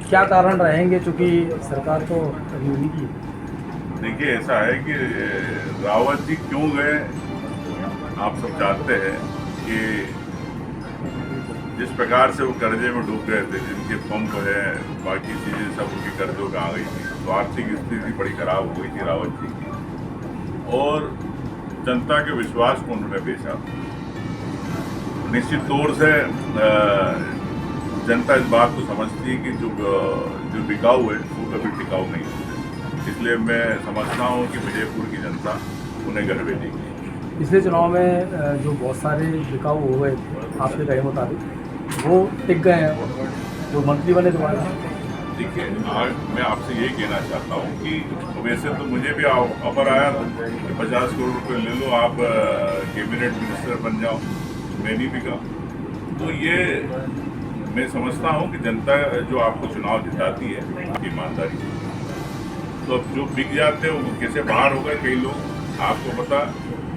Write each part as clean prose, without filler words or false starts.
क्या कारण रहेंगे, चूँकि सरकार तो अभी उन्हीं की है। देखिए, ऐसा है कि रावत जी क्यों गए, आप सब जानते हैं कि जिस प्रकार से वो कर्जे में डूब गए थे, जिनके पंप है, बाकी चीजें सब उनके कर्जों में आ गई थी, तो आर्थिक स्थिति बड़ी खराब हो गई थी रावत जी की, और जनता के विश्वास को उन्होंने बेचा। निश्चित तौर से जनता इस बात को समझती है कि जो बिकाऊ है वो कभी टिकाऊ नहीं होते, इसलिए मैं समझता हूँ कि विजयपुर की जनता उन्हें घर भेजेगी। पिछले चुनाव में जो बहुत सारे बिकाऊ हो गए आपके कहे मुताबिक, वो टिक गए हैं, जो मंत्री बने दोबारा। देखिए, आज मैं आपसे यही कहना चाहता हूँ कि वैसे तो मुझे भी ऑफर आया था कि 50 करोड़ रुपये ले लो, आप कैबिनेट मिनिस्टर बन जाओ, मैंने भी कहा। तो ये मैं समझता हूँ कि जनता जो आपको चुनाव जिताती है आपकी ईमानदारी से, तो अब जो बिक जाते हैं वो कैसे बाहर हो गए, कई लोग आपको पता,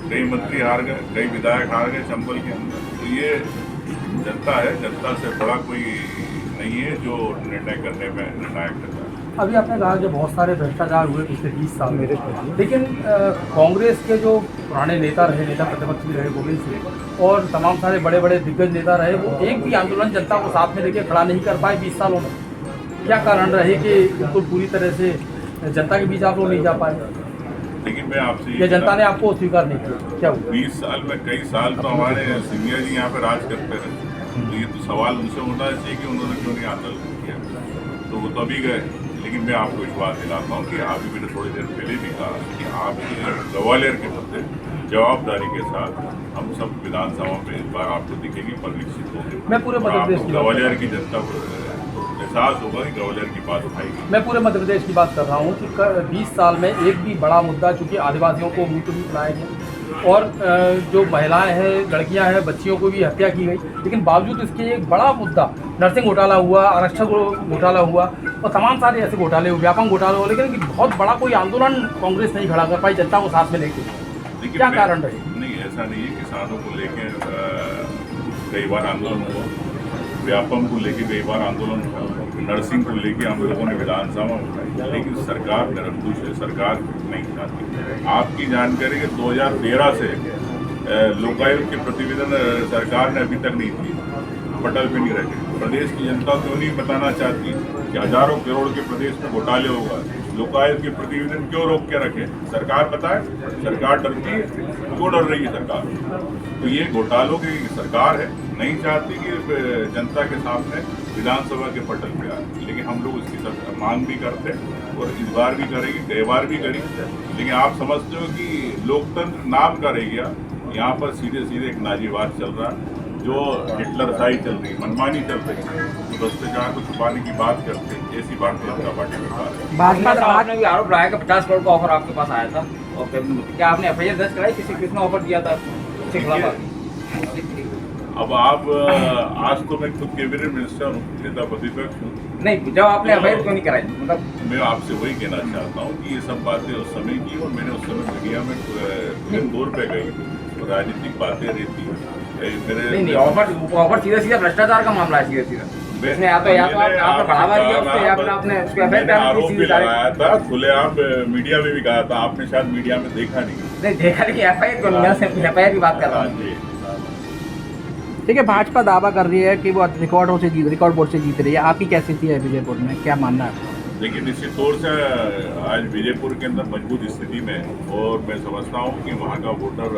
कई मंत्री हार गए, कई विधायक हार गए चंबल के अंदर। तो ये जनता है, जनता से बड़ा कोई नहीं है जो निर्णय करने में निर्णायक करता है। अभी आपने कहा कि बहुत सारे भ्रष्टाचार हुए पिछले 20 साल में, लेकिन कांग्रेस के जो पुराने नेता रहे, नेता प्रतिपक्ष भी रहे, गोविंद सिंह और तमाम सारे बड़े बड़े दिग्गज नेता रहे, वो एक भी आंदोलन जनता को साथ में लेके खड़ा नहीं कर पाए 20 सालों में। क्या कारण रहे कि बिल्कुल पूरी तरह से जनता के बीच आप लोग नहीं जा पाए? लेकिन मैं आपसे या जनता ने आपको स्वीकार नहीं किया, क्या हुआ? 20 साल में कई साल तो हमारे सिंधिया जी यहाँ पे राज करते रहे, तो ये तो सवाल उनसे होना चाहिए कि उन्होंने क्यों नहीं आंदोलन किया, तो वो तभी गए। लेकिन मैं आपको विश्वास दिलाता हूँ कि अभी मैंने थोड़ी देर पहले भी कहा कि आपके ग्वालियर के मुद्दे जवाबदारी के साथ हम सब विधानसभा में इस बार आपको दिखेंगे, परिलक्षित होंगे। मैं पूरे मध्य प्रदेश की ग्वालियर की जनता को एहसास होगा कि ग्वालियर की बात उठाएगी। मैं पूरे मध्य प्रदेश की बात कर रहा हूँ कि 20 साल में एक भी बड़ा मुद्दा, चूँकि आदिवासियों को मुँह भी बनाया गया और जो महिलाएं हैं, लड़कियां हैं, बच्चियों को भी हत्या की गई, लेकिन बावजूद इसके एक बड़ा मुद्दा नर्सिंग घोटाला हुआ, आरक्षक घोटाला हुआ और तमाम सारे ऐसे घोटाले हुए, व्यापक घोटाले हुए, लेकिन बहुत बड़ा कोई आंदोलन कांग्रेस नहीं खड़ा कर पाई जनता को साथ में लेके। क्या कारण रहे? नहीं, ऐसा नहीं है। किसानों को लेके कई बार आंदोलन हुआ, व्यापम को लेके कई बार आंदोलन हुआ, नर्सिंग को लेके हम लोगों ने विधानसभा में उठाई, लेकिन सरकार निरंकुश है, सरकार नहीं चाहती। आपकी जानकारी कि 2013 से लोकायुक्त के प्रतिवेदन सरकार ने अभी तक नहीं दिए, पटल पे नहीं रखे। प्रदेश की जनता क्यों नहीं बताना चाहती कि हजारों करोड़ के प्रदेश में घोटाले होगा, लोकायुक्त के प्रतिवेदन क्यों रोक के रखे? सरकार बताए, सरकार डरती है, क्यों डर रही है सरकार? तो ये घोटालों की सरकार है, नहीं चाहती कि जनता के सामने विधानसभा के पटल पे आए, लेकिन हम लोग इसकी मांग भी करते हैं और इस बार भी करेंगे, कई बार भी करेंगे। लेकिन आप समझते हो कि लोकतंत्र नाम का रह गया, यहाँ पर सीधे सीधे एक नाजीवाद चल रहा है, जो हिटलरशाही चल रही है, मनमानी चल रही है, जो भ्रष्टाचार को छुपाने की बात करते हैं, ऐसी भारतीय जनता पार्टी में बात है। भाजपा साहब ने भी आरोप लगाया कि 50 करोड़ का ऑफर आपके पास आया था, और क्या आपने एफआईआर दर्ज कराई? किसने ऑफर दिया था उसके खिलाफ? अब आप आज तो मैं खुद कैबिनेट मिनिस्टर हूँ, नेता प्रतिपक्ष हूँ। नहीं, जब आपने एफआईआर क्यों नहीं कराई? मतलब मैं आपसे वही कहना चाहता हूँ कि ये सब बातें उस समय की, और मैंने उस समय मीडिया में खुले तौर पे गई, तो राजनीतिक बातें रहती नहीं, ऑफर सीधा भ्रष्टाचार का मामला है, सीधा इसमें या तो आपने बढ़ावा दिया उसको, या फिर आपने उसको आरोप भी लगाया था, खुलेआम मीडिया में भी कहा था, आपने शायद मीडिया में देखा नहीं देखा नहीं। एफआईआर क्यों नहीं? एफआईआर की बात कर रहा हूँ। ठीक है, भाजपा दावा कर रही है कि वो रिकॉर्ड बोर्ड से जीत रही है। आपकी कैसी थी विजयपुर में, क्या मानना है? देखिए, निश्चित तौर से आज विजयपुर के अंदर मजबूत स्थिति में, और मैं समझता हूँ कि वहाँ का वोटर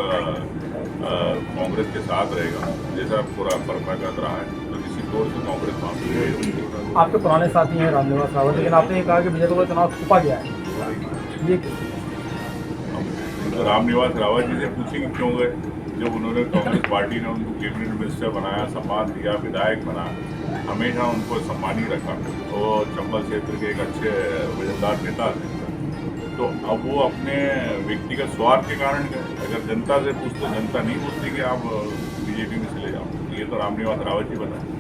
कांग्रेस के साथ रहेगा, जैसा पूरा परंपरागत रहा है, तो निश्चित तौर से कांग्रेस वहाँ पे। आपके पुराने साथी हैं रामनिवास रावत, लेकिन आपने ये कहा कि विजयपुर का चुनाव छुपा गया है, ये रामनिवास रावत जी से पूछेंगे क्यों गए, जब उन्होंने कांग्रेस पार्टी ने उनको कैबिनेट मिनिस्टर बनाया, सम्मान दिया, विधायक बना, हमेशा उनको सम्मान ही रखा, और चंबल क्षेत्र के एक अच्छे वजनदार नेता थे। तो अब वो अपने व्यक्तिगत स्वार्थ के कारण गए। अगर जनता से पूछते, जनता नहीं पूछती कि आप बीजेपी में चले जाओ, ये तो रामनिवास रावत जी बताए।